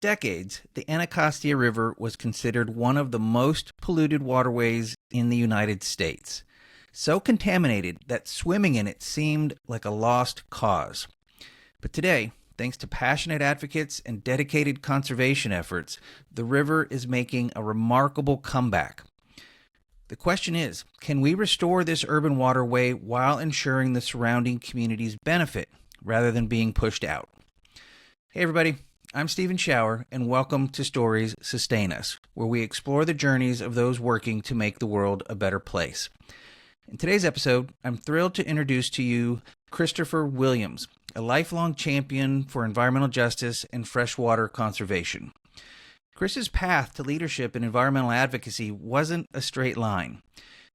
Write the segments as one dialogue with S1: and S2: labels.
S1: Decades, the Anacostia River was considered one of the most polluted waterways in the United States. So contaminated that swimming in it seemed like a lost cause. But today, thanks to passionate advocates and dedicated conservation efforts, the river is making a remarkable comeback. The question is, can we restore this urban waterway while ensuring the surrounding communities benefit rather than being pushed out? Hey everybody, I'm Stephen Schauer, and welcome to Stories Sustain Us, where we explore the journeys of those working to make the world a better place. In today's episode, I'm thrilled to introduce to you Christopher Williams, a lifelong champion for environmental justice and freshwater conservation. Chris's path to leadership in environmental advocacy wasn't a straight line.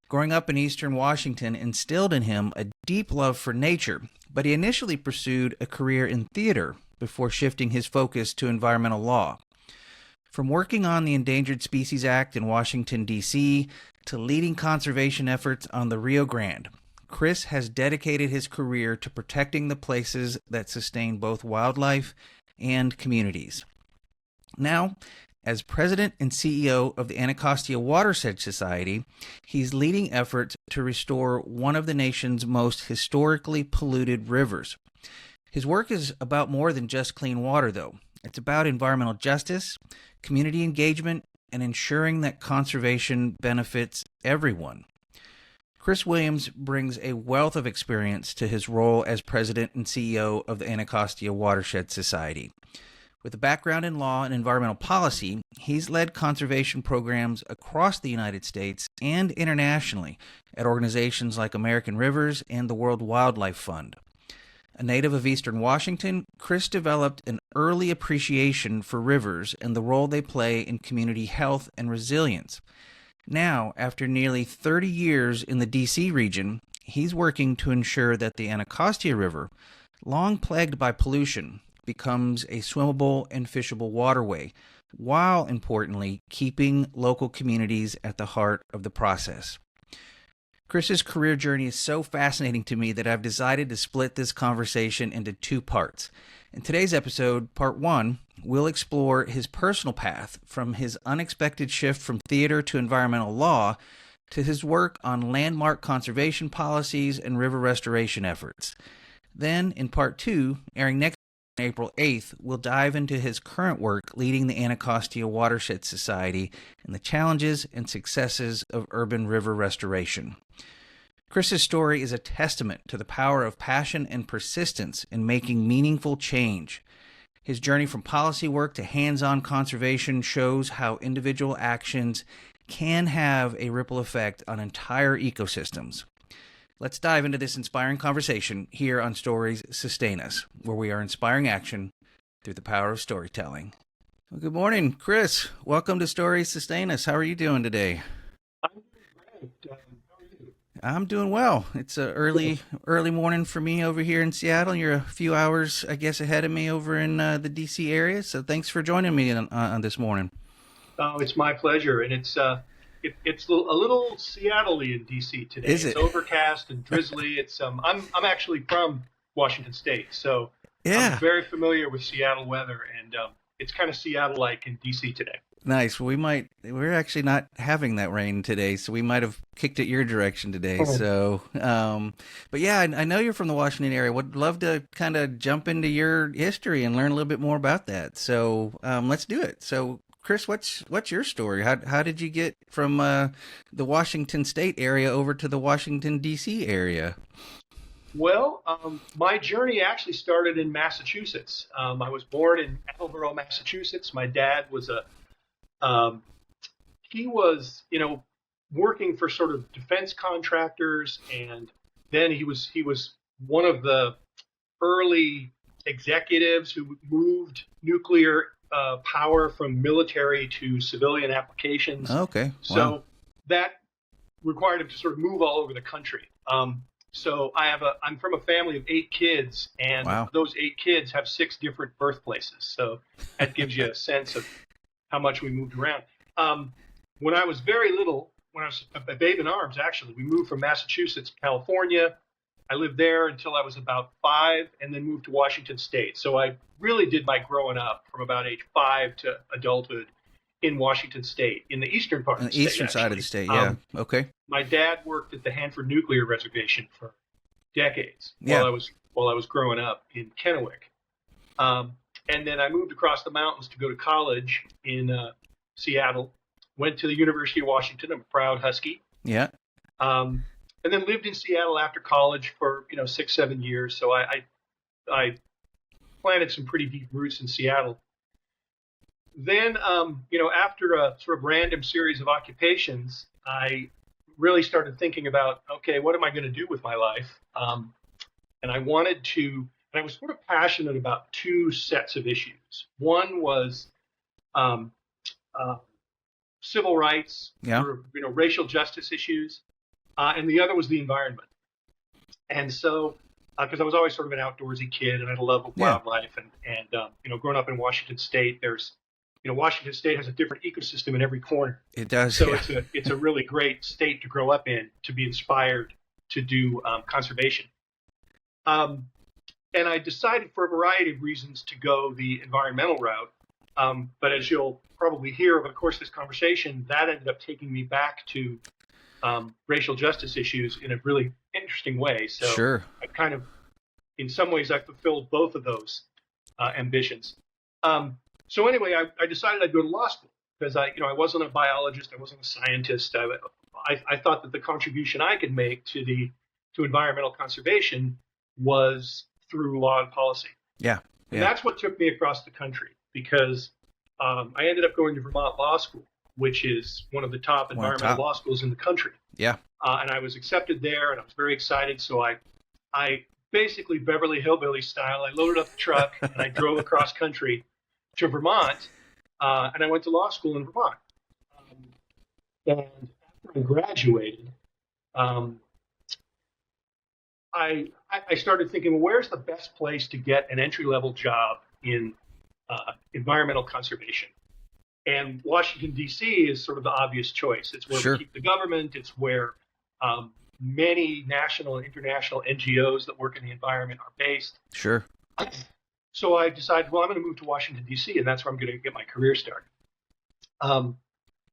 S1: Growing up in eastern Washington instilled in him a deep love for nature, but he initially pursued a career in theater before shifting his focus to environmental law. From working on the Endangered Species Act in Washington, D.C., to leading conservation efforts on the Rio Grande, Chris has dedicated his career to protecting the places that sustain both wildlife and communities. Now, as president and CEO of the Anacostia Watershed Society, he's leading efforts to restore one of the nation's most historically polluted rivers. His work is about more than just clean water, though. It's about environmental justice, community engagement, and ensuring that conservation benefits everyone. Chris Williams brings a wealth of experience to his role as president and CEO of the Anacostia Watershed Society. With a background in law and environmental policy, he's led conservation programs across the United States and internationally at organizations like American Rivers and the World Wildlife Fund. A native of eastern Washington, Chris developed an early appreciation for rivers and the role they play in community health and resilience. Now, after nearly 30 years in the D.C. region, he's working to ensure that the Anacostia River, long plagued by pollution, becomes a swimmable and fishable waterway, while importantly keeping local communities at the heart of the process. Chris's career journey is so fascinating to me that I've decided to split this conversation into two parts. In today's episode, part one, we'll explore his personal path from his unexpected shift from theater to environmental law to his work on landmark conservation policies and river restoration efforts. Then, in part two, airing next April 8th, we'll dive into his current work leading the Anacostia Watershed Society and the challenges and successes of urban river restoration. Chris's story is a testament to the power of passion and persistence in making meaningful change. His journey from policy work to hands-on conservation shows how individual actions can have a ripple effect on entire ecosystems. Let's dive into this inspiring conversation here on Stories Sustain Us, where we are inspiring action through the power of storytelling. Well, good morning, Chris. Welcome to Stories Sustain Us. How are you doing today?
S2: I'm doing great. How are you?
S1: I'm doing well. It's a early morning for me over here in Seattle. You're a few hours, I guess, ahead of me over in the D.C. area. So thanks for joining me on this morning.
S2: Oh, it's my pleasure, and it's a little Seattle-y in DC today.
S1: Is it?
S2: It's overcast and drizzly. I'm actually from Washington State, so
S1: Yeah.
S2: I'm very familiar with Seattle weather, and it's kind of Seattle-like in DC today.
S1: Nice. We're actually not having that rain today, so we might have kicked it your direction today.
S2: Oh.
S1: So, but yeah, I know you're from the Washington area. Would love to kind of jump into your history and learn a little bit more about that. So, let's do it. So, Chris, what's your story? How did you get from the Washington State area over to the Washington D.C. area?
S2: Well, my journey actually started in Massachusetts. I was born in Attleboro, Massachusetts. My dad was he was, working for sort of defense contractors, and then he was one of the early executives who moved nuclear power from military to civilian applications.
S1: Okay. Wow.
S2: So that required him to sort of move all over the country. So I'm from a family of 8 kids, and
S1: Wow.
S2: those 8 kids have 6 different birthplaces. So that gives you a sense of how much we moved around. When I was very little, when I was a babe in arms, actually, we moved from Massachusetts to California. I lived there until I was about 5, and then moved to Washington State. So I really did my growing up from about age 5 to adulthood in Washington State, in the eastern part
S1: On
S2: of the
S1: the
S2: state,
S1: eastern side of the
S2: actually.
S1: state, yeah. Okay.
S2: My dad worked at the Hanford Nuclear Reservation for decades
S1: Yeah.
S2: while I was growing up in Kennewick. Um, and then I moved across the mountains to go to college in Seattle. Went to the University of Washington. I'm a proud Husky.
S1: Yeah.
S2: Um, and then lived in Seattle after college for 6-7 years. So I planted some pretty deep roots in Seattle. Then after a sort of random series of occupations, I really started thinking about, okay, what am I going to do with my life? And I wanted to, and I was sort of passionate about two sets of issues. One was civil rights,
S1: Yeah.
S2: or, racial justice issues, and the other was the environment. And so, because I was always sort of an outdoorsy kid, and I had a love of
S1: Yeah.
S2: wildlife, and growing up in Washington State, Washington State has a different ecosystem in every corner.
S1: It does.
S2: So
S1: Yeah.
S2: it's a really great state to grow up in, to be inspired to do conservation. And I decided for a variety of reasons to go the environmental route. But as you'll probably hear over the course of this conversation, that ended up taking me back to racial justice issues in a really interesting way. So
S1: Sure.
S2: I kind of, in some ways, I fulfilled both of those ambitions. So anyway, I decided I'd go to law school because I wasn't a biologist, I wasn't a scientist. I thought that the contribution I could make to environmental conservation was through law and policy.
S1: Yeah.
S2: And
S1: Yeah.
S2: that's what took me across the country, because I ended up going to Vermont Law School, which is one of the top environmental law schools in the country.
S1: Yeah.
S2: And I was accepted there, and I was very excited. So I basically Beverly Hillbilly style, I loaded up the truck and I drove across country to Vermont, and I went to law school in Vermont. And after I graduated, I started thinking, well, where's the best place to get an entry-level job in environmental conservation? And Washington, D.C. is sort of the obvious choice. It's where
S1: Sure.
S2: we keep the government. It's where many national and international NGOs that work in the environment are based.
S1: Sure.
S2: So I decided, well, I'm going to move to Washington, D.C., and that's where I'm going to get my career started.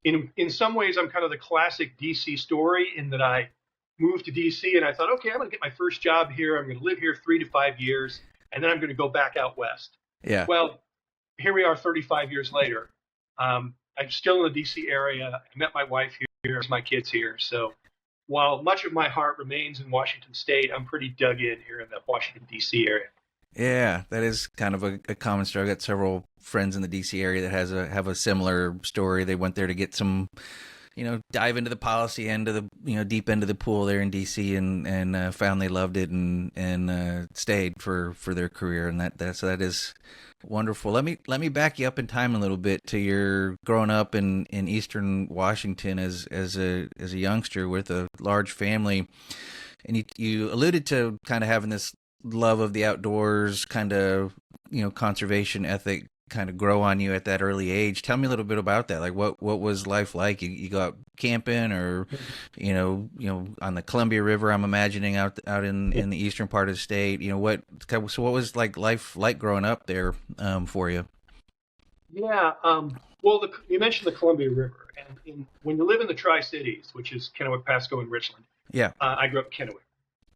S2: In some ways, I'm kind of the classic D.C. story in that I moved to D.C. and I thought, okay, I'm going to get my first job here. I'm going to live here 3 to 5 years, and then I'm going to go back out west.
S1: Yeah.
S2: Well, here we are 35 years later. I'm still in the D.C. area. I met my wife here, my kids here. So while much of my heart remains in Washington State, I'm pretty dug in here in the Washington, D.C. area.
S1: Yeah, that is kind of a common story. I got several friends in the DC area that have a similar story. They went there to get some, dive into the policy end of the, deep end of the pool there in DC, and found they loved it and stayed for their career. And that is wonderful. Let me back you up in time a little bit to your growing up in Eastern Washington as a youngster with a large family, and you alluded to kind of having this love of the outdoors, kind of conservation ethic kind of grow on you at that early age. Tell me a little bit about that. Like what was life like? You go out camping, or on the Columbia River, I'm imagining out in the eastern part of the state. What was like life like growing up there for you?
S2: Yeah, well, you mentioned the Columbia River, and when you live in the Tri-Cities, which is Kennewick, Pasco, and Richland.
S1: Yeah.
S2: I grew up in Kennewick.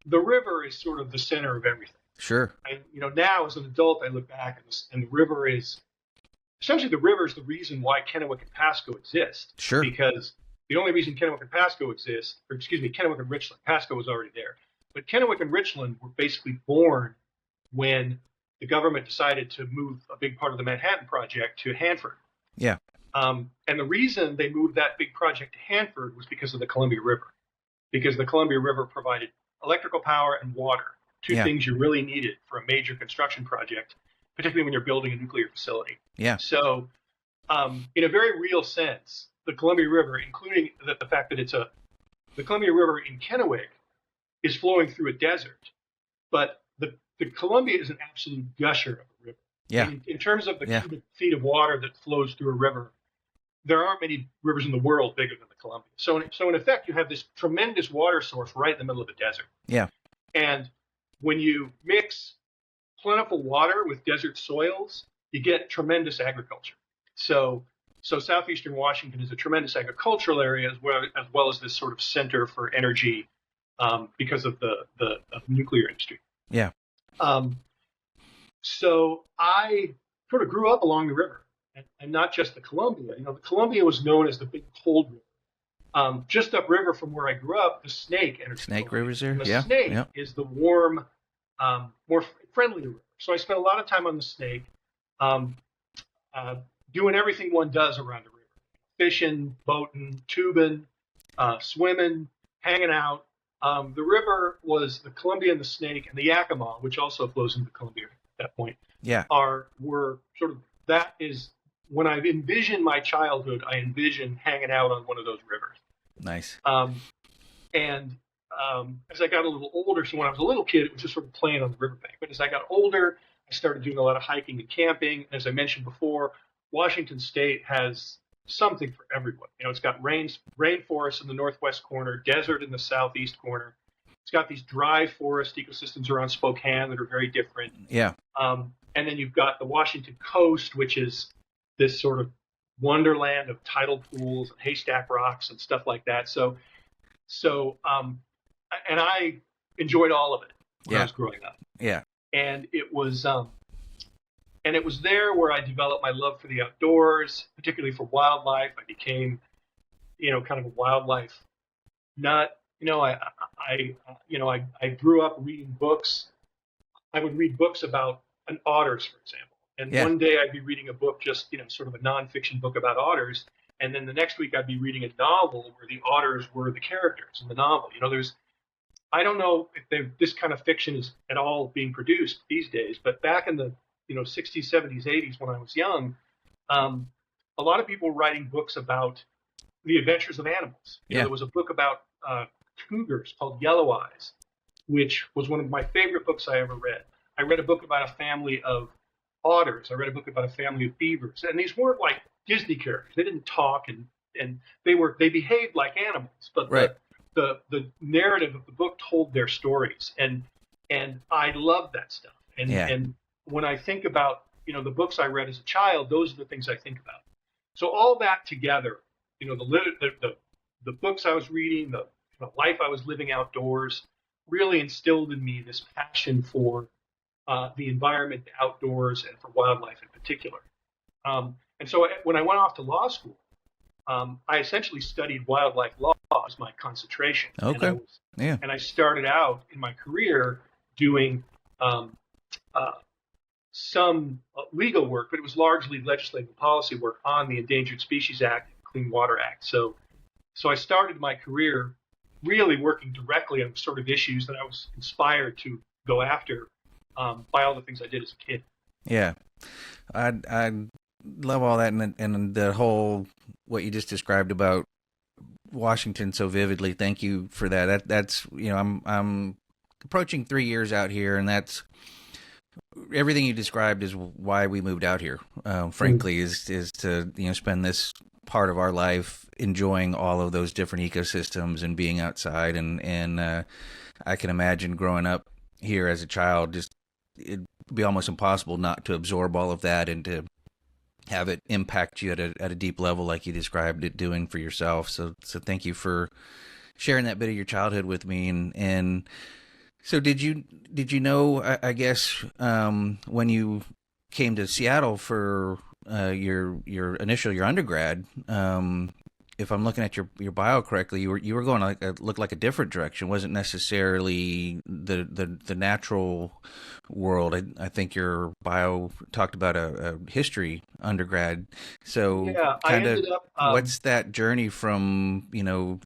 S2: The river is sort of the center of everything.
S1: Sure.
S2: Now as an adult, I look back and the river is essentially the reason why Kennewick and Pasco exist.
S1: Sure.
S2: Because the only reason Kennewick and Pasco exist, Kennewick and Richland, Pasco was already there, but Kennewick and Richland were basically born when the government decided to move a big part of the Manhattan Project to Hanford.
S1: Yeah.
S2: And the reason they moved that big project to Hanford was because of the Columbia River, because the Columbia River provided electrical power and water, two things you really needed for a major construction project, particularly when you're building a nuclear facility.
S1: Yeah.
S2: So, in a very real sense, the Columbia River, including the fact that the Columbia River in Kennewick is flowing through a desert, but the Columbia is an absolute gusher of a river.
S1: Yeah.
S2: In terms of the cubic feet of water that flows through a river, there aren't many rivers in the world bigger than the Columbia. So in effect, you have this tremendous water source right in the middle of the desert.
S1: Yeah.
S2: And when you mix plentiful water with desert soils, you get tremendous agriculture. So, so southeastern Washington is a tremendous agricultural area as well as this sort of center for energy because of the nuclear industry.
S1: Yeah.
S2: Um, so I sort of grew up along the river, and not just the Columbia. You know, the Columbia was known as the Big Cold River. Just upriver from where I grew up, the Snake enters the
S1: Snake
S2: Columbia.
S1: River's there.
S2: And the
S1: Yeah.
S2: Snake
S1: Yeah.
S2: is the warm, more friendly river. So I spent a lot of time on the Snake, um, uh, doing everything one does around a river: fishing, boating, tubing, swimming, hanging out. The river was the Columbia and the Snake and the Yakima, which also flows into the Columbia at that point.
S1: Yeah.
S2: Were sort of, that is when I envision my childhood, I envision hanging out on one of those rivers.
S1: Nice.
S2: And as I got a little older, so when I was a little kid, it was just sort of playing on the riverbank. But as I got older, I started doing a lot of hiking and camping. As I mentioned before, Washington State has something for everyone. You know, it's got rainforest in the northwest corner, desert in the southeast corner. It's got these dry forest ecosystems around Spokane that are very different.
S1: Yeah.
S2: And then you've got the Washington coast, which is this sort of wonderland of tidal pools and haystack rocks and stuff like that. So, and I enjoyed all of it when I was growing up.
S1: Yeah.
S2: And it was there where I developed my love for the outdoors, particularly for wildlife. I became, kind of a wildlife nut. I grew up reading books. I would read books about otters, for example. And one day I'd be reading a book, just, sort of a nonfiction book about otters. And then the next week I'd be reading a novel where the otters were the characters in the novel. I don't know if this kind of fiction is at all being produced these days, but back in the 60s, 70s, 80s when I was young, a lot of people were writing books about the adventures of animals. There was a book about cougars called Yellow Eyes, which was one of my favorite books I ever read. I read a book about a family of otters. I read a book about a family of beavers, and these weren't like Disney characters. They didn't talk, and they behaved like animals, but the narrative of the book told their stories, and I loved that stuff. And when I think about the books I read as a child, those are the things I think about. So all that together, the books I was reading, the life I was living outdoors, really instilled in me this passion for the environment, the outdoors, and for wildlife in particular. And so when I went off to law school, I essentially studied wildlife law as my concentration.
S1: Okay.
S2: And I started out in my career doing some legal work, but it was largely legislative policy work on the Endangered Species Act and Clean Water Act. So I started my career really working directly on sort of issues that I was inspired to go after by all the things I did as a kid.
S1: Yeah. I love all that, and the whole, what you just described about Washington so vividly. Thank you for that. That's I'm approaching 3 years out here, and that's everything you described is why we moved out here. Frankly, is to spend this part of our life enjoying all of those different ecosystems and being outside, and I can imagine growing up here as a child, just it'd be almost impossible not to absorb all of that and to have it impact you at a deep level, like you described it doing for yourself. So thank you for sharing that bit of your childhood with me. And so did you know, I guess, when you came to Seattle for your undergrad, if I'm looking at your bio correctly, you were going looked like a different direction. It wasn't necessarily the natural world. I think your bio talked about a history undergrad. So
S2: I ended up.
S1: What's that journey from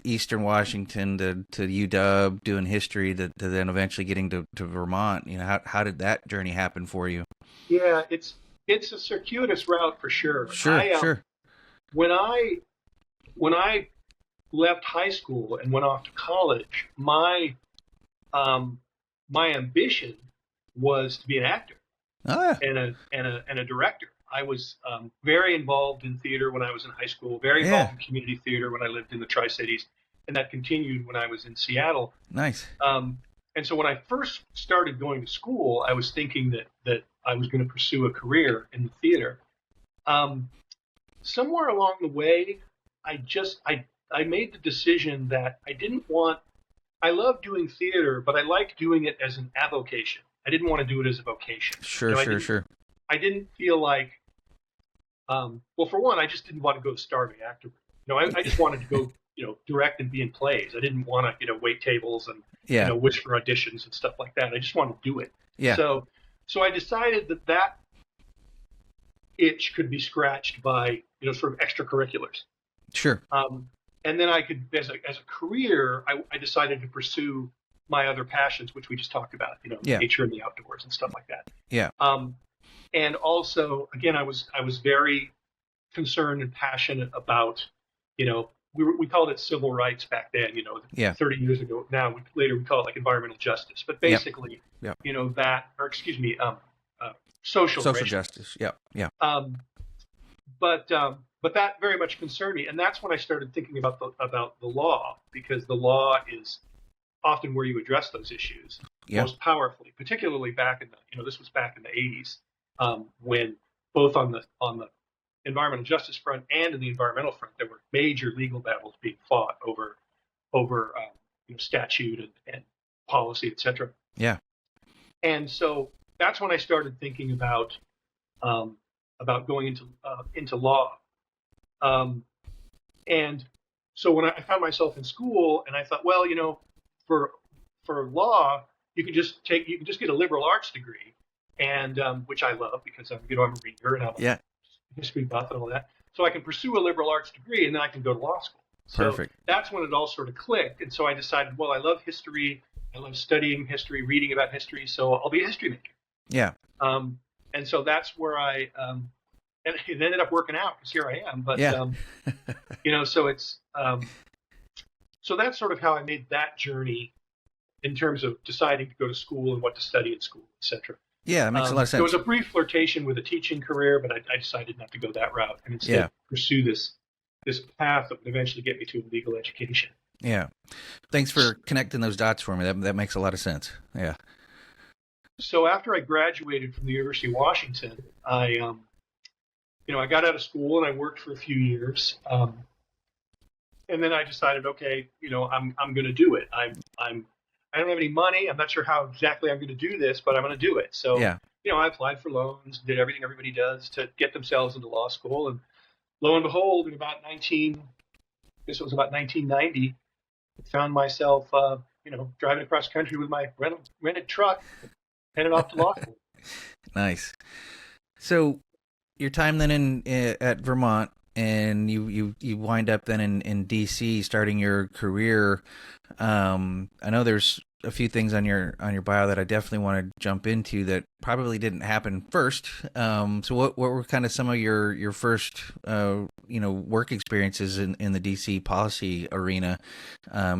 S1: Eastern Washington to UW doing history to then eventually getting to Vermont? How did that journey happen for you?
S2: Yeah, it's a circuitous route for sure.
S1: Sure.
S2: When I left high school and went off to college, my ambition was to be an actor and a director. I was very involved in theater when I was in high school, very involved in community theater when I lived in the Tri-Cities, and that continued when I was in Seattle.
S1: Nice.
S2: And so when I first started going to school, I was thinking that I was going to pursue a career in the theater. Um, Somewhere along the way, I made the decision that I didn't want. I love doing theater, but I like doing it as an avocation. I didn't want to do it as a vocation.
S1: Sure, sure.
S2: I didn't feel like. Well, for one, I just didn't want to go the starving actor. I just wanted to go, direct and be in plays. I didn't want to, wait tables and,
S1: Yeah.
S2: Wish for auditions and stuff like that. I just wanted to do it.
S1: Yeah.
S2: So I decided that itch could be scratched by, sort of extracurriculars.
S1: Sure.
S2: And then I could, as a career, I decided to pursue my other passions, which we just talked about,
S1: Yeah.
S2: nature and the outdoors and stuff like that.
S1: Yeah.
S2: And also, again, I was very concerned and passionate about, we called it civil rights back then,
S1: Yeah.
S2: 30 years ago. Now, later we call it like environmental justice. But basically,
S1: Yep.
S2: social
S1: justice. Yeah. Yeah.
S2: But that very much concerned me, and that's when I started thinking about the law, because the law is often where you address those issues most powerfully, particularly back in this was back in the 80s, when both on the environmental justice front and in the environmental front, there were major legal battles being fought over statute and policy, etc.
S1: Yeah.
S2: And so that's when I started thinking about going into law. And so when I found myself in school, and I thought, well, for law, you can just get a liberal arts degree, and which I love because I'm a reader and I'm a history buff and all that. So I can pursue a liberal arts degree, and then I can go to law school. So
S1: Perfect.
S2: that's when it all sort of clicked. And so I decided, well, I love history. I love studying history, reading about history. So I'll be a history major.
S1: Yeah.
S2: And so that's where and it ended up working out because here I am. But so it's so that's sort of how I made that journey in terms of deciding to go to school and what to study at school, etc.
S1: Yeah, it makes a lot of sense.
S2: There was a brief flirtation with a teaching career, but I decided not to go that route and instead pursue this path that would eventually get me to a legal education.
S1: Yeah. Thanks for connecting those dots for me. That makes a lot of sense. Yeah.
S2: So after I graduated from the University of Washington, I got out of school and I worked for a few years. And then I decided, okay, I'm going to do it. I don't have any money. I'm not sure how exactly I'm going to do this, but I'm going to do it. So, I applied for loans, did everything everybody does to get themselves into law school. And lo and behold, in about 1990, I found myself, driving across country with my rented truck, headed off to law school.
S1: Nice. So your time then at Vermont, and you wind up then in DC starting your career. I know there's a few things on your bio that I definitely want to jump into that probably didn't happen first. So what were kind of some of your first work experiences in the DC policy arena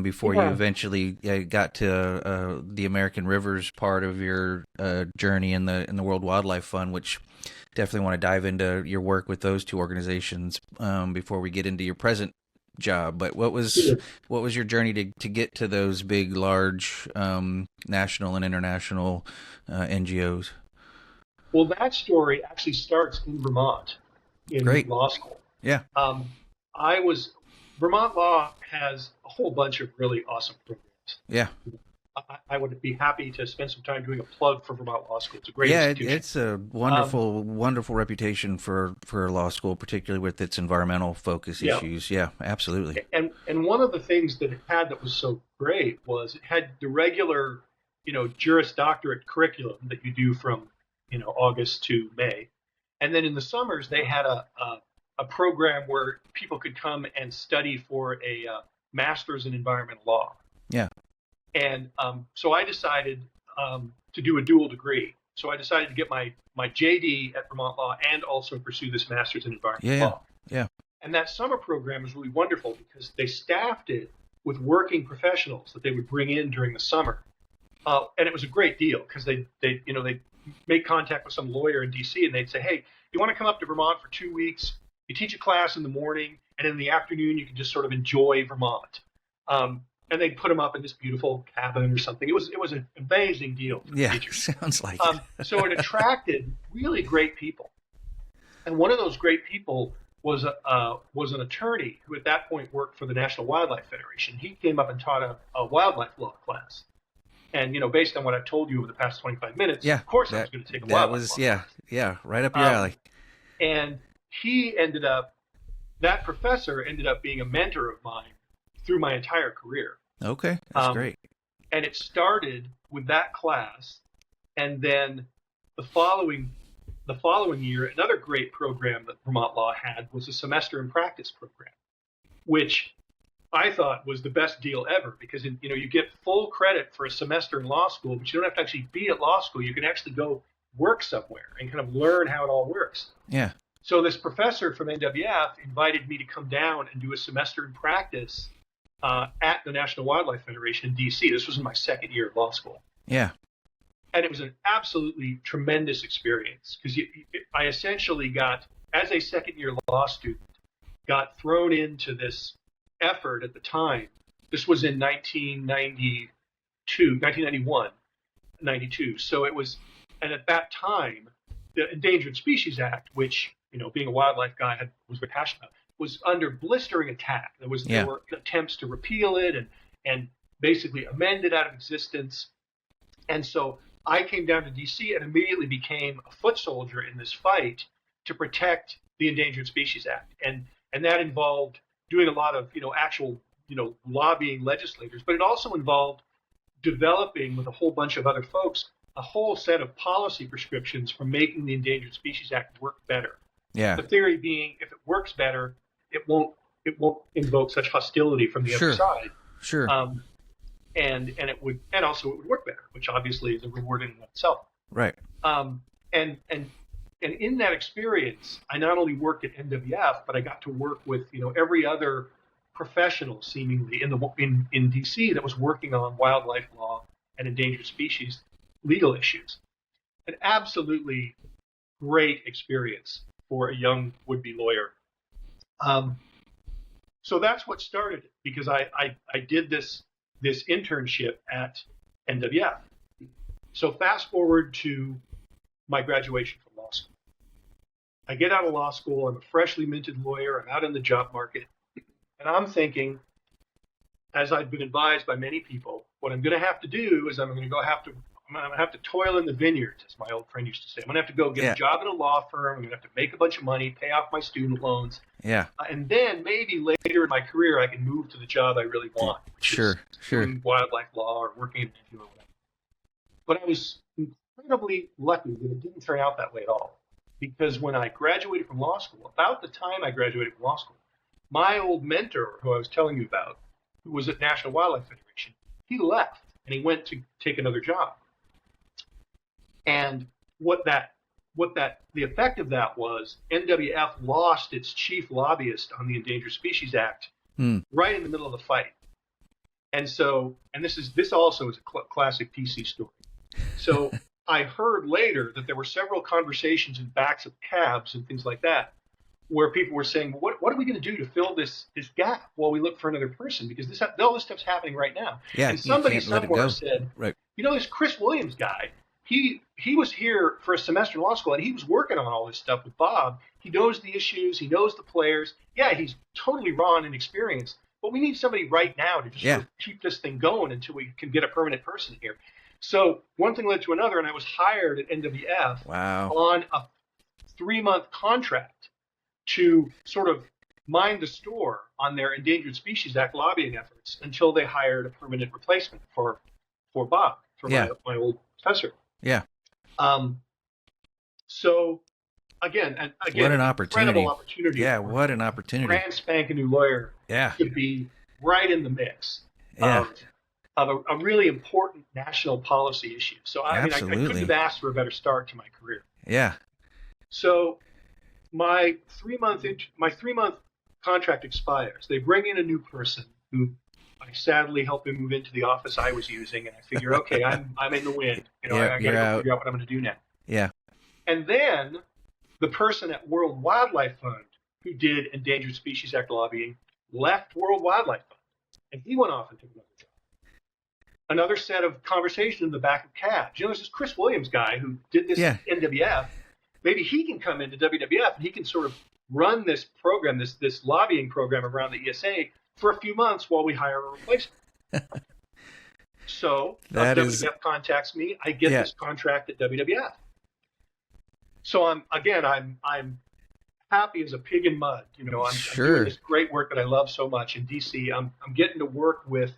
S1: before you eventually got to the American Rivers part of your journey in the World Wildlife Fund, which definitely want to dive into your work with those two organizations before we get into your present job. But what was your journey to get to those big, large national and international NGOs?
S2: Well, that story actually starts in Vermont in law school.
S1: Yeah.
S2: Vermont law has a whole bunch of really awesome programs.
S1: Yeah.
S2: I would be happy to spend some time doing a plug for Vermont Law School. It's a great institution.
S1: It's a wonderful reputation for law school, particularly with its environmental focus issues. Yeah, absolutely.
S2: And one of the things that it had that was so great was it had the regular, Juris Doctorate curriculum that you do from, August to May. And then in the summers, they had a program where people could come and study for a master's in environmental law.
S1: Yeah.
S2: And so I decided to do a dual degree. So I decided to get my JD at Vermont Law and also pursue this master's in environmental law.
S1: Yeah.
S2: And that summer program was really wonderful because they staffed it with working professionals that they would bring in during the summer. And it was a great deal because they make contact with some lawyer in DC and they'd say, hey, you want to come up to Vermont for 2 weeks? You teach a class in the morning and in the afternoon you can just sort of enjoy Vermont. and they'd put him up in this beautiful cabin or something. It was an amazing deal for the
S1: Yeah,
S2: teachers.
S1: sounds like
S2: So it attracted really great people, and one of those great people was an attorney who at that point worked for the National Wildlife Federation. He came up and taught a wildlife law class. And, based on what I've told you over the past 25 minutes,
S1: Yeah,
S2: of course I was going to take a wildlife law class.
S1: Yeah, right up your alley.
S2: And that professor ended up being a mentor of mine through my entire career.
S1: Okay, that's great.
S2: And it started with that class, and then the following year, another great program that Vermont Law had was a semester in practice program, which I thought was the best deal ever, because you get full credit for a semester in law school, but you don't have to actually be at law school. You can actually go work somewhere and kind of learn how it all works.
S1: Yeah.
S2: So this professor from NWF invited me to come down and do a semester in practice at the National Wildlife Federation in D.C. This was in my second year of law school.
S1: Yeah.
S2: And it was an absolutely tremendous experience, because I essentially got, as a second-year law student, got thrown into this effort at the time. This was in 1991, 92. So it was, and at that time, the Endangered Species Act, which, being a wildlife guy, was very passionate about, was under blistering attack. There were attempts to repeal it and basically amend it out of existence. And so I came down to D.C. and immediately became a foot soldier in this fight to protect the Endangered Species Act. And that involved doing a lot of, actual, lobbying legislators, but it also involved developing with a whole bunch of other folks a whole set of policy prescriptions for making the Endangered Species Act work better.
S1: Yeah.
S2: The theory being, if it works better, it won't invoke such hostility from the other side.
S1: Sure.
S2: And it would work better, which obviously is a reward in and of itself.
S1: Right.
S2: And in that experience, I not only worked at NWF, but I got to work with every other professional seemingly in DC that was working on wildlife law and endangered species legal issues. An absolutely great experience for a young would-be lawyer. So that's what started it, because I did this internship at NWF. So fast forward to my graduation from law school. I get out of law school. I'm a freshly minted lawyer. I'm out in the job market. And I'm thinking, as I've been advised by many people, what I'm going to have to do is I'm going to have to toil in the vineyards, as my old friend used to say. I'm going to have to go get a job at a law firm. I'm going to have to make a bunch of money, pay off my student loans.
S1: Yeah.
S2: And then maybe later in my career, I can move to the job I really want.
S1: Sure.
S2: Doing wildlife law or working in NGO or whatever. But I was incredibly lucky that it didn't turn out that way at all. Because when I graduated from law school, about the time I graduated from law school, my old mentor, who I was telling you about, who was at National Wildlife Federation, he left and he went to take another job. And the effect of that was NWF lost its chief lobbyist on the Endangered Species Act right in the middle of the fight. And so, this also is a classic PC story. So I heard later that there were several conversations in backs of cabs and things like that, where people were saying, well, what are we going to do to fill this gap while we look for another person? Because all this stuff's happening right now.
S1: Yeah,
S2: and somebody somewhere said, right, this Chris Williams guy, he was here for a semester in law school, and he was working on all this stuff with Bob. He knows the issues. He knows the players. Yeah, he's totally raw and inexperienced, but we need somebody right now to just sort of keep this thing going until we can get a permanent person here. So one thing led to another, and I was hired at NWF on a 3-month contract to sort of mind the store on their Endangered Species Act lobbying efforts until they hired a permanent replacement for Bob, for my old professor.
S1: Yeah.
S2: So again,
S1: what an opportunity!
S2: Incredible opportunity.
S1: Yeah, what an opportunity!
S2: Brand spanking new lawyer.
S1: Yeah.
S2: To be right in the mix.
S1: Yeah.
S2: Of a really important national policy issue. So I couldn't have asked for a better start to my career.
S1: Yeah.
S2: So my 3-month contract expires. They bring in a new person who I sadly helped him move into the office I was using, and I figure, okay, I'm in the wind. I got to figure out what I'm going to do now.
S1: Yeah.
S2: And then the person at World Wildlife Fund who did Endangered Species Act lobbying left World Wildlife Fund and he went off and took another job. Another set of conversation in the back of cabs. There's this Chris Williams guy who did this NWF. Maybe he can come into WWF and he can sort of run this program, this lobbying program around the ESA for a few months while we hire a replacement. So WWF contacts me. I get this contract at WWF. So I'm happy as a pig in mud. I'm doing this great work that I love so much in DC. I'm getting to work with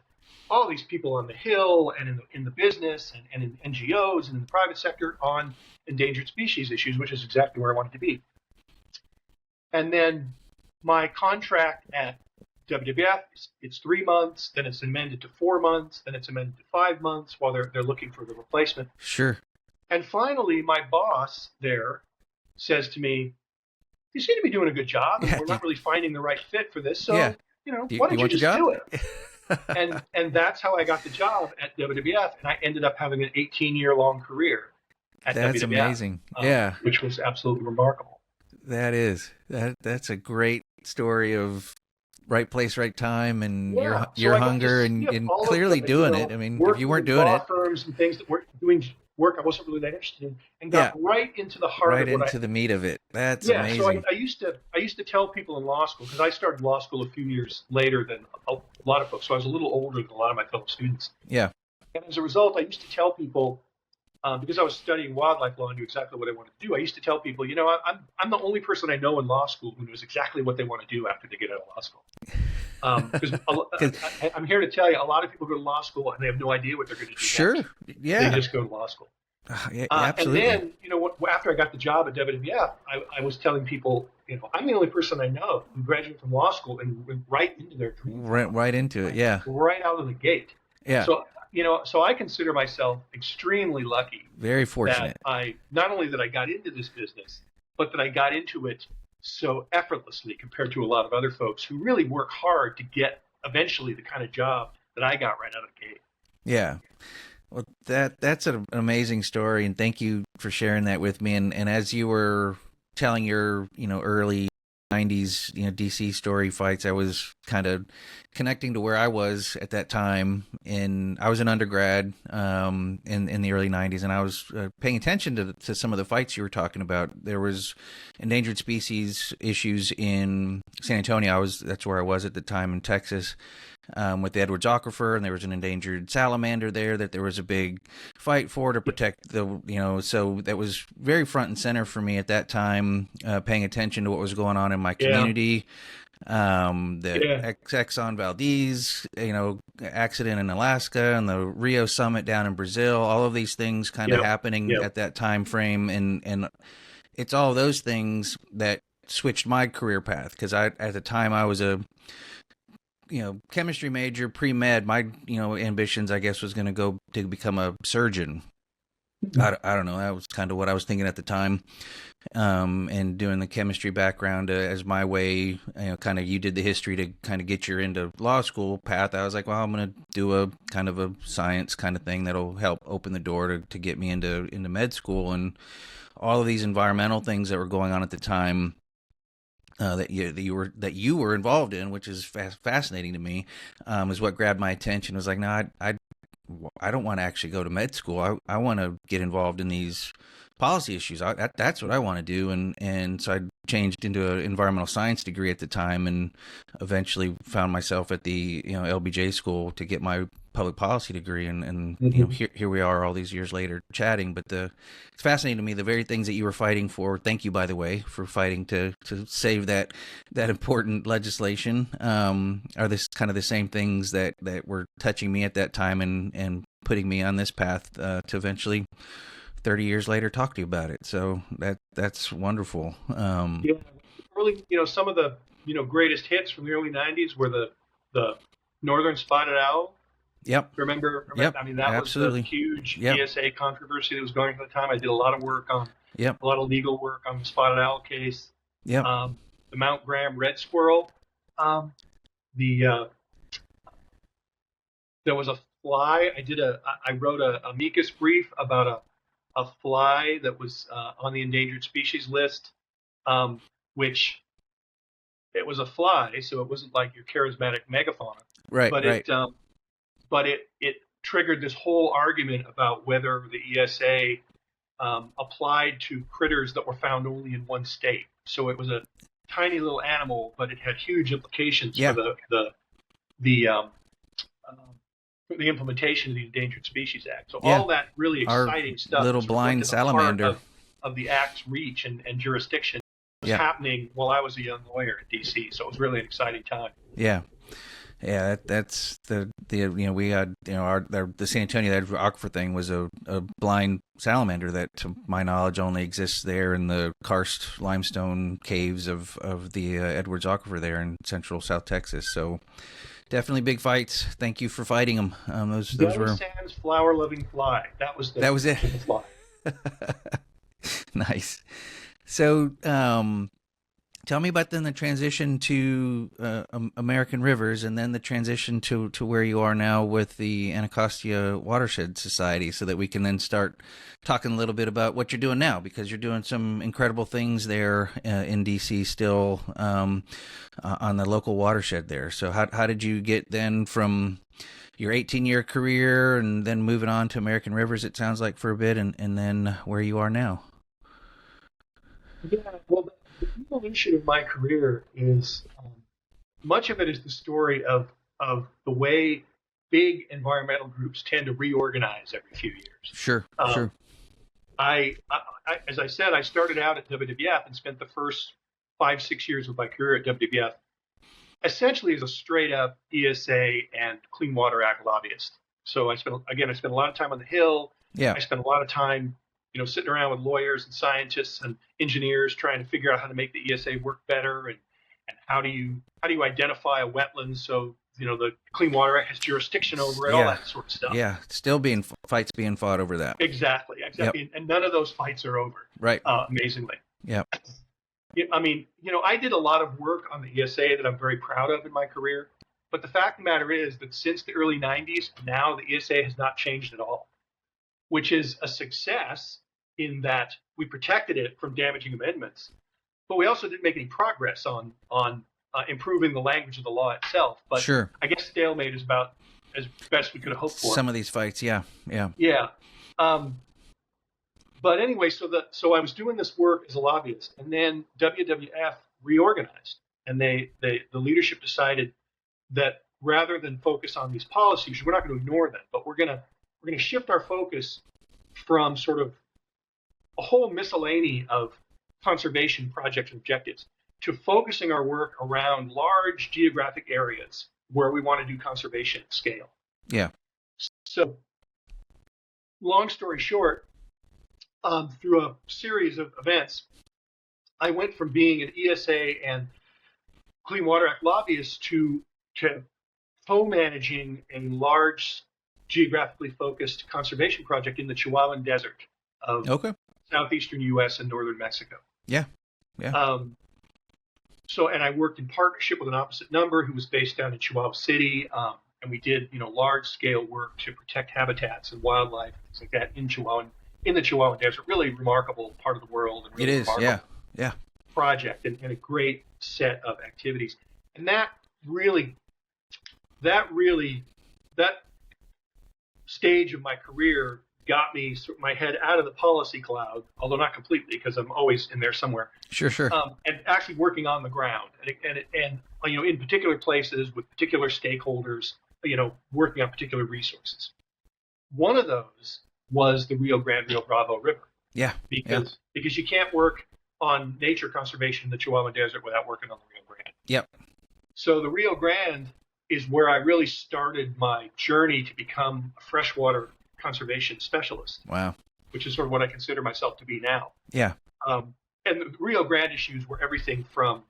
S2: all these people on the Hill and in the business and in NGOs and in the private sector on endangered species issues, which is exactly where I wanted to be. And then my contract at WWF, it's 3 months, then it's amended to 4 months, then it's amended to 5 months while they're looking for the replacement.
S1: Sure.
S2: And finally, my boss there says to me, "You seem to be doing a good job, and we're not really finding the right fit for this. So, why don't you just do it?" and that's how I got the job at WWF, and I ended up having an 18-year-long career at WWF. That's
S1: amazing.
S2: Which was absolutely remarkable.
S1: That is. That's a great story of right place, right time, and your hunger and clearly doing it. I mean, if you weren't doing it,
S2: firms and things that weren't doing work I wasn't really that interested in, and got right into the heart of what
S1: the meat of it. That's amazing.
S2: So I used to tell people in law school, because I started law school a few years later than a lot of folks, so I was a little older than a lot of my fellow students.
S1: Yeah.
S2: And as a result, I used to tell people, because I was studying wildlife law and knew exactly what I wanted to do, I used to tell people, I'm the only person I know in law school who knows exactly what they want to do after they get out of law school. Because I'm here to tell you, a lot of people go to law school and they have no idea what they're going to do.
S1: Sure.
S2: Next.
S1: Yeah.
S2: They just go to law school.
S1: Absolutely.
S2: And then, after I got the job at WWF, I was telling people, I'm the only person I know who graduated from law school and went right into their dream.
S1: Right into it. Yeah.
S2: Right out of the gate.
S1: Yeah.
S2: So I consider myself extremely lucky.
S1: Very fortunate.
S2: That not only that I got into this business, but that I got into it so effortlessly compared to a lot of other folks who really work hard to get eventually the kind of job that I got right out of the gate.
S1: Yeah. Well, that's an amazing story, and thank you for sharing that with me. And as you were telling your early 90s DC story fights, I was kind of connecting to where I was at that time. And I was an undergrad in the early 90s, and I was paying attention to some of the fights you were talking about. There was endangered species issues in San Antonio. That's where I was at the time in Texas. With the Edwards Aquifer, and there was an endangered salamander that there was a big fight for to protect so that was very front and center for me at that time, paying attention to what was going on in my community. The Exxon Valdez, accident in Alaska, and the Rio summit down in Brazil, all of these things kind of happening at that time frame. And it's all those things that switched my career path, because at the time I was a chemistry major, pre-med. My, ambitions, I guess, was going to go to become a surgeon. I don't know. That was kind of what I was thinking at the time. And doing the chemistry background as my way, kind of, you did the history to kind of get you into law school path. I was like, well, I'm going to do a kind of a science kind of thing that'll help open the door to get me into med school. And all of these environmental things that were going on at the time, that you were involved in, which is fascinating to me, is what grabbed my attention. It was like, no, I don't want to actually go to med school. I want to get involved in these policy issues. That's what I want to do. And so I changed into an environmental science degree at the time, and eventually found myself at the LBJ school to get my public policy degree. And here we are all these years later chatting. But it's fascinating to me, the very things that you were fighting for. Thank you, by the way, for fighting to save that important legislation. Are this kind of the same things that were touching me at that time and putting me on this path to eventually 30 years later talk to you about it. So that's wonderful.
S2: Really, some of the greatest hits from the early 90s were the northern spotted owl.
S1: Yep.
S2: Remember?
S1: Yep.
S2: I mean, that
S1: Absolutely.
S2: was the huge ESA controversy that was going on at the time. I did a lot of work on a lot of legal work on the spotted owl case.
S1: Yep.
S2: The Mount Graham red squirrel. There was a fly. I wrote a amicus brief about a fly that was on the endangered species list, which it was a fly, so it wasn't like your charismatic megafauna.
S1: Right,
S2: But
S1: right.
S2: it triggered this whole argument about whether the ESA applied to critters that were found only in one state. So it was a tiny little animal, but it had huge implications
S1: Yeah.
S2: for the for the implementation of the Endangered Species Act. So
S1: Yeah.
S2: all that really
S1: Our
S2: exciting stuff,
S1: little
S2: sort of
S1: blind
S2: at the heart
S1: salamander.
S2: of the Act's reach and jurisdiction, was
S1: Yeah.
S2: happening while I was a young lawyer at DC. So it was really an exciting time.
S1: Yeah. Yeah, that's the we had the San Antonio aquifer thing was a blind salamander that, to my knowledge, only exists there in the karst limestone caves of the Edwards Aquifer there in central South Texas. So definitely big fights. Thank you for fighting them. Those were
S2: Sans flower-loving fly. That was
S1: it.
S2: the fly.
S1: Nice. So, tell me about then the transition to American Rivers, and then the transition to where you are now with the Anacostia Watershed Society, so that we can then start talking a little bit about what you're doing now, because you're doing some incredible things there in DC still on the local watershed there. So how did you get then from your 18-year career and then moving on to American Rivers, it sounds like, for a bit, and then where you are now?
S2: Yeah, well, the evolution of my career is much of it is the story of the way big environmental groups tend to reorganize every few years.
S1: Sure, sure.
S2: I, as I said, I started out at WWF and spent the first 5-6 years of my career at WWF essentially as a straight up ESA and Clean Water Act lobbyist. So I spent a lot of time on the Hill.
S1: Yeah.
S2: I spent a lot of time, sitting around with lawyers and scientists and engineers trying to figure out how to make the ESA work better, and how do you identify a wetland so the Clean Water Act has jurisdiction over it, all that sort of stuff.
S1: Yeah, still fights being fought over that.
S2: Exactly. Yep. And none of those fights are over.
S1: Right.
S2: Amazingly.
S1: Yeah.
S2: I mean, I did a lot of work on the ESA that I'm very proud of in my career. But the fact of the matter is that since the early 90s, now the ESA has not changed at all, which is a success in that we protected it from damaging amendments. But we also didn't make any progress on improving the language of the law itself. But
S1: sure.
S2: I guess stalemate is about as best we could have hoped for.
S1: Some of these fights, yeah.
S2: But anyway, so I was doing this work as a lobbyist, and then WWF reorganized, and the leadership decided that rather than focus on these policies, we're not going to ignore them, but we're going to shift our focus from sort of a whole miscellany of conservation project objectives to focusing our work around large geographic areas where we want to do conservation at scale.
S1: Yeah.
S2: So, long story short, through a series of events, I went from being an ESA and Clean Water Act lobbyist to co-managing a large geographically focused conservation project in the Chihuahua Desert of southeastern U.S. and northern Mexico.
S1: Yeah.
S2: And I worked in partnership with an opposite number who was based down in Chihuahua City, and we did large scale work to protect habitats and wildlife, things like that in the Chihuahua Desert. Really remarkable part of the world. And really
S1: it is, yeah.
S2: Project and a great set of activities, and that stage of my career got me my head out of the policy cloud, although not completely, because I'm always in there somewhere.
S1: Sure.
S2: And actually working on the ground, and in particular places with particular stakeholders, working on particular resources. One of those was the Rio Grande, Rio Bravo River.
S1: Yeah.
S2: Because you can't work on nature conservation in the Chihuahua Desert without working on the Rio Grande.
S1: Yep.
S2: So the Rio Grande is where I really started my journey to become a freshwater conservation specialist.
S1: Wow.
S2: Which is sort of what I consider myself to be now.
S1: Yeah.
S2: And the Rio Grande issues were everything from,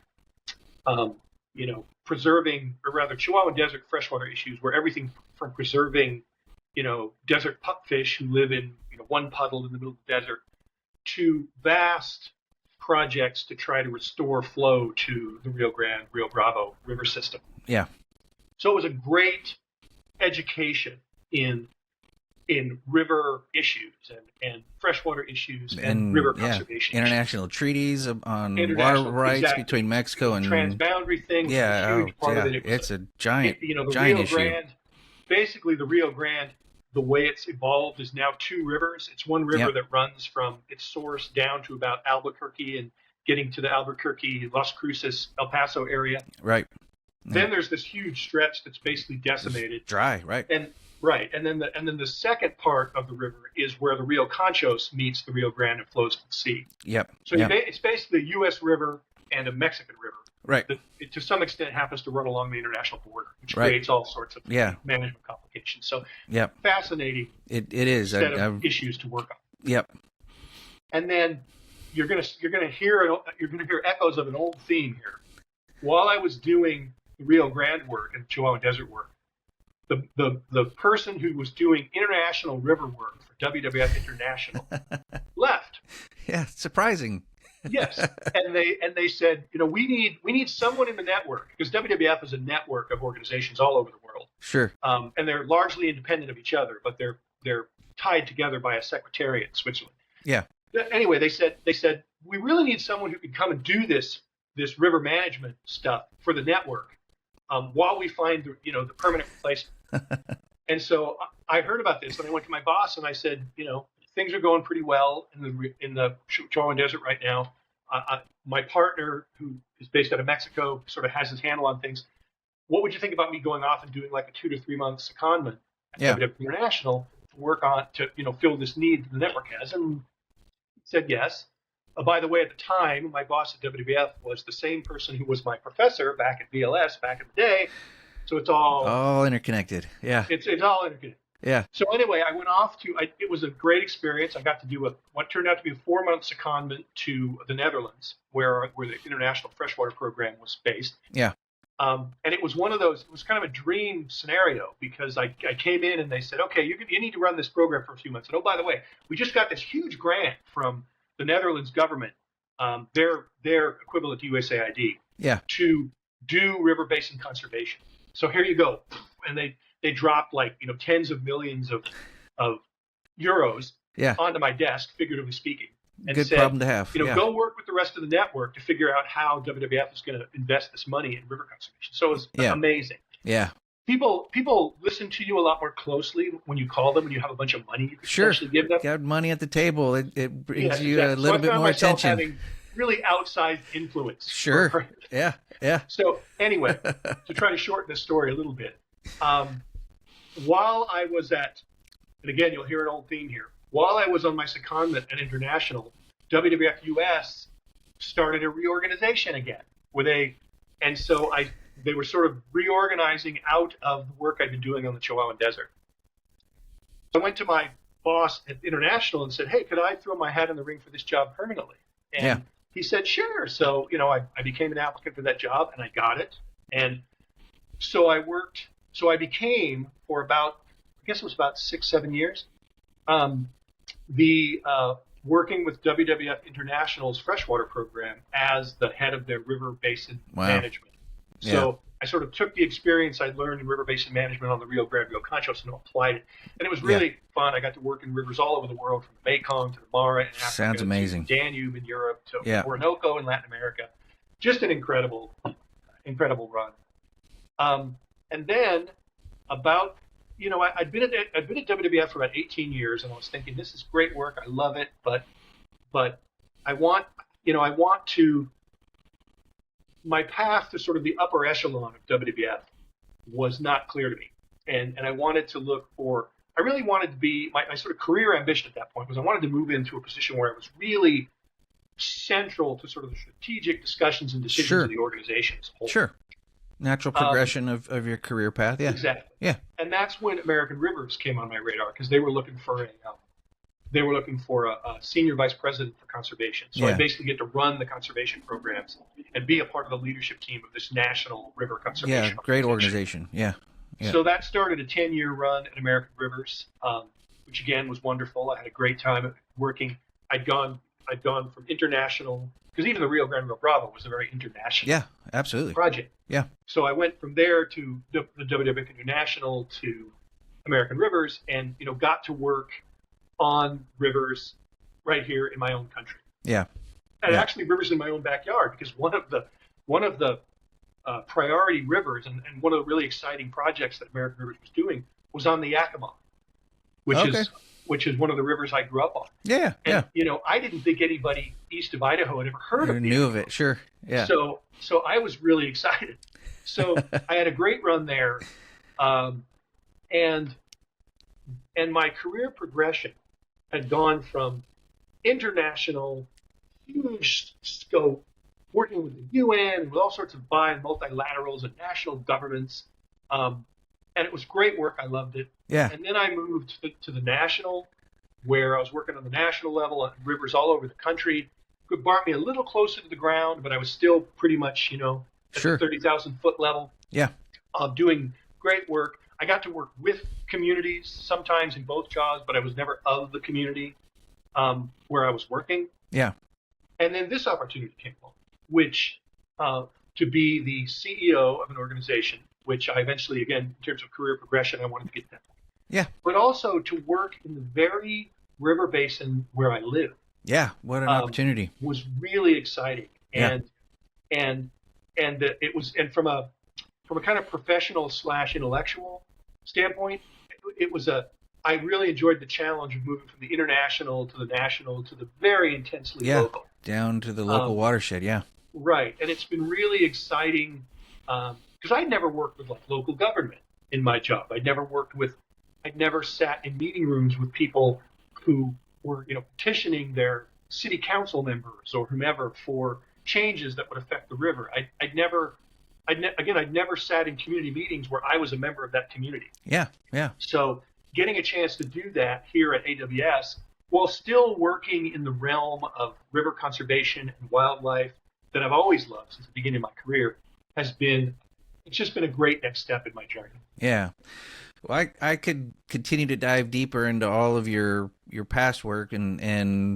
S2: preserving, or rather Chihuahua Desert freshwater issues were everything from preserving, desert pupfish who live in, one puddle in the middle of the desert, to vast projects to try to restore flow to the Rio Grande, Rio Bravo river system.
S1: Yeah.
S2: So it was a great education in in river issues and freshwater issues and river conservation
S1: international treaties on
S2: international
S1: water rights
S2: exactly.
S1: between Mexico and
S2: transboundary thing was a huge part of it.
S1: It's a giant,
S2: the
S1: giant
S2: Rio
S1: issue.
S2: Grande, basically the Rio Grande, the way it's evolved is now two rivers. It's one river that runs from its source down to about Albuquerque and getting to the Albuquerque, Las Cruces, El Paso area.
S1: Right.
S2: Then there's this huge stretch that's basically decimated,
S1: it's dry, right?
S2: And then the second part of the river is where the Rio Conchos meets the Rio Grande and flows to the sea.
S1: Yep.
S2: So it's basically a U.S. river and a Mexican river.
S1: Right.
S2: That it, to some extent, happens to run along the international border, which creates all sorts of management complications. So, fascinating.
S1: It is
S2: set of issues to work on.
S1: Yep.
S2: And then you're gonna hear echoes of an old theme here. While I was doing the Rio Grande work and Chihuahua Desert work, the person who was doing international river work for WWF International left.
S1: Yeah, surprising.
S2: Yes, and they said, we need someone in the network, because WWF is a network of organizations all over the world.
S1: Sure.
S2: And they're largely independent of each other, but they're tied together by a secretariat in Switzerland.
S1: Yeah.
S2: Anyway, they said we really need someone who can come and do this river management stuff for the network while we find the permanent replacement. And so I heard about this, and I went to my boss and I said, things are going pretty well in the Chihuahua Desert right now. My partner, who is based out of Mexico, sort of has his handle on things. What would you think about me going off and doing like a 2 to 3 month secondment at WWF International to work on to fill this need that the network has? And he said yes. By the way, at the time, my boss at WWF was the same person who was my professor back at BLS back in the day. So it's all
S1: interconnected. Yeah,
S2: it's all interconnected.
S1: Yeah.
S2: So anyway, I went off it was a great experience. I got to do what turned out to be a 4-month secondment to the Netherlands, where the International Freshwater Program was based.
S1: Yeah.
S2: And it was one of those. It was kind of a dream scenario, because I came in and they said, okay, you need to run this program for a few months. And oh, by the way, we just got this huge grant from the Netherlands government, their equivalent to USAID, to do river basin conservation. So here you go. And they dropped tens of millions of euros onto my desk, figuratively speaking. And
S1: good
S2: said,
S1: problem to have.
S2: Go work with the rest of the network to figure out how WWF is going to invest this money in river conservation. So it was amazing.
S1: Yeah.
S2: People listen to you a lot more closely when you call them and you have a bunch of money you can potentially give them.
S1: Got money at the table. It brings you a little bit more attention.
S2: Having really outsized influence.
S1: Sure. Yeah.
S2: So anyway, to try to shorten this story a little bit, while I was and again, you'll hear an old theme here. While I was on my secondment at International, WWF US started a reorganization again, they were sort of reorganizing out of the work I'd been doing on the Chihuahua Desert. I went to my boss at International and said, hey, could I throw my hat in the ring for this job permanently? And he said, sure. So, I became an applicant for that job and I got it. And so I became, for about, I guess it was about 6-7 years, working with WWF International's freshwater program as the head of their river basin management. So I sort of took the experience I'd learned in river basin management on the Rio Grande, Rio Conchos, and applied it. And it was really fun. I got to work in rivers all over the world, from the Mekong to the Mara in Africa,
S1: sounds amazing,
S2: to Danube in Europe, to Orinoco in Latin America. Just an incredible run. And then about, I'd been at WWF for about 18 years, and I was thinking, this is great work. I love it, but I want to. My path to sort of the upper echelon of WWF was not clear to me. And I wanted to I really wanted to be, my sort of career ambition at that point was I wanted to move into a position where I was really central to sort of the strategic discussions and decisions of the organization as a whole. Sure.
S1: Natural progression of your career path. Yeah.
S2: Exactly.
S1: Yeah.
S2: And that's when American Rivers came on my radar, because they were looking for a senior vice president for conservation. So I basically get to run the conservation programs and be a part of the leadership team of this national river conservation.
S1: Yeah, great organization. Yeah.
S2: So that started a 10-year run at American Rivers, which again was wonderful. I had a great time working. I'd gone from international, because even the Rio Grande Rio Bravo was a very international
S1: absolutely
S2: project.
S1: Yeah.
S2: So I went from there to the WWF International to American rivers, and got to work on rivers right here in my own country,
S1: Yeah.
S2: and
S1: Yeah.
S2: actually rivers in my own backyard, because one of the priority rivers, and one of the really exciting projects that American Rivers was doing was on the Yakima, which
S1: Okay.
S2: is one of the rivers I grew up on.
S1: Yeah.
S2: And
S1: Yeah.
S2: I didn't think anybody east of Idaho had ever heard
S1: You
S2: of the
S1: knew of
S2: Yakima.
S1: it. Sure. Yeah.
S2: So I was really excited. So I had a great run there, um, and my career progression had gone from international, huge scope, working with the UN and with all sorts of bi and multilaterals and national governments. And it was great work. I loved it.
S1: Yeah.
S2: And then I moved to the national, where I was working on the national level on rivers all over the country. It brought me a little closer to the ground, but I was still pretty much, at
S1: Sure.
S2: the 30,000 foot level,
S1: Yeah.
S2: doing great work. I got to work with communities, sometimes in both jobs, but I was never of the community where I was working.
S1: Yeah.
S2: And then this opportunity came along, which to be the CEO of an organization, which I eventually, again, in terms of career progression, I wanted to get that.
S1: Yeah.
S2: But also to work in the very river basin where I live.
S1: Yeah. What an opportunity.
S2: Was really exciting.
S1: Yeah.
S2: And it was, and from a kind of professional / intellectual standpoint, I really enjoyed the challenge of moving from the international to the national to the very intensely local.
S1: Down to the local watershed. Yeah.
S2: Right. And it's been really exciting because I'd never worked with local government in my job. I'd never sat in meeting rooms with people who were, petitioning their city council members or whomever for changes that would affect the river. I'd never sat in community meetings where I was a member of that community.
S1: Yeah. Yeah.
S2: So getting a chance to do that here at AWS while still working in the realm of river conservation and wildlife that I've always loved since the beginning of my career it's just been a great next step in my journey.
S1: Yeah. Well, I could continue to dive deeper into all of your past work, and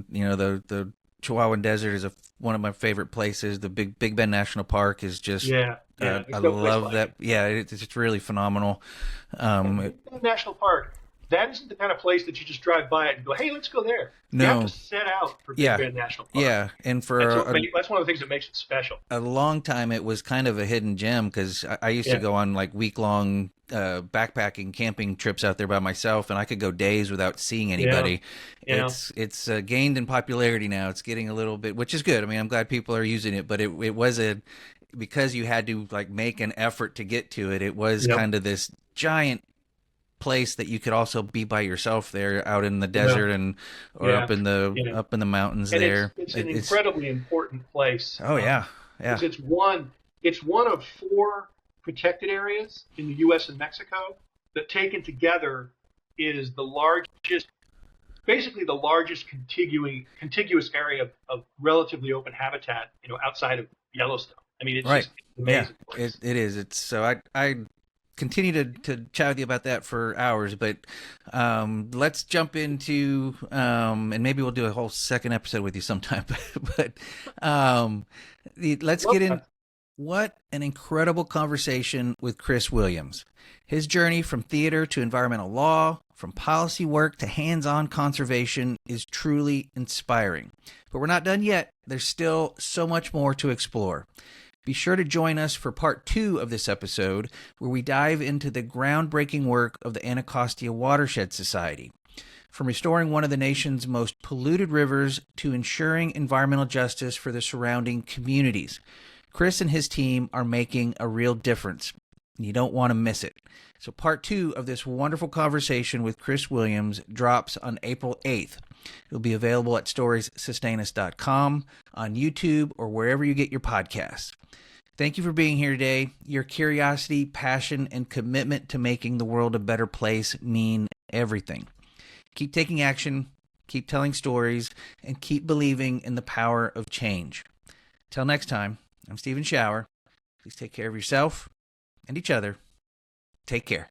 S1: the Chihuahua Desert is one of my favorite places. The Big Bend National Park is just I love that. Yeah, it's really phenomenal.
S2: National Park. That isn't the kind of place that you just drive by it and go, "Hey, let's go there."
S1: No.
S2: You have to set out for Big Bend National Park.
S1: Yeah, and
S2: that's one of the things that makes it special.
S1: A long time, it was kind of a hidden gem because I used to go on week-long backpacking camping trips out there by myself, and I could go days without seeing anybody.
S2: Yeah.
S1: It's gained in popularity now. It's getting a little bit, which is good. I mean, I'm glad people are using it, but it was because you had to make an effort to get to it. It was kind of this giant place that you could also be by yourself there out in the desert up in the mountains
S2: and
S1: there.
S2: It's an incredibly important place.
S1: Oh yeah.
S2: It's one of 4 protected areas in the U.S. and Mexico that taken together is basically the largest contiguous area of relatively open habitat, outside of Yellowstone. I mean, it's just an amazing place.
S1: It is. It's so I continue to chat with you about that for hours, but let's jump into and maybe we'll do a whole second episode with you sometime. But let's get in. What an incredible conversation with Chris Williams. His journey from theater to environmental law, from policy work to hands-on conservation is truly inspiring. But we're not done yet. There's still so much more to explore. Be sure to join us for part 2 of this episode, where we dive into the groundbreaking work of the Anacostia Watershed Society. From restoring one of the nation's most polluted rivers to ensuring environmental justice for the surrounding communities, Chris and his team are making a real difference. You don't want to miss it. So part 2 of this wonderful conversation with Chris Williams drops on April 8th. It'll be available at storiessustainus.com, on YouTube, or wherever you get your podcasts. Thank you for being here today. Your curiosity, passion, and commitment to making the world a better place mean everything. Keep taking action, keep telling stories, and keep believing in the power of change. Till next time, I'm Stephen Shower. Please take care of yourself and each other. Take care.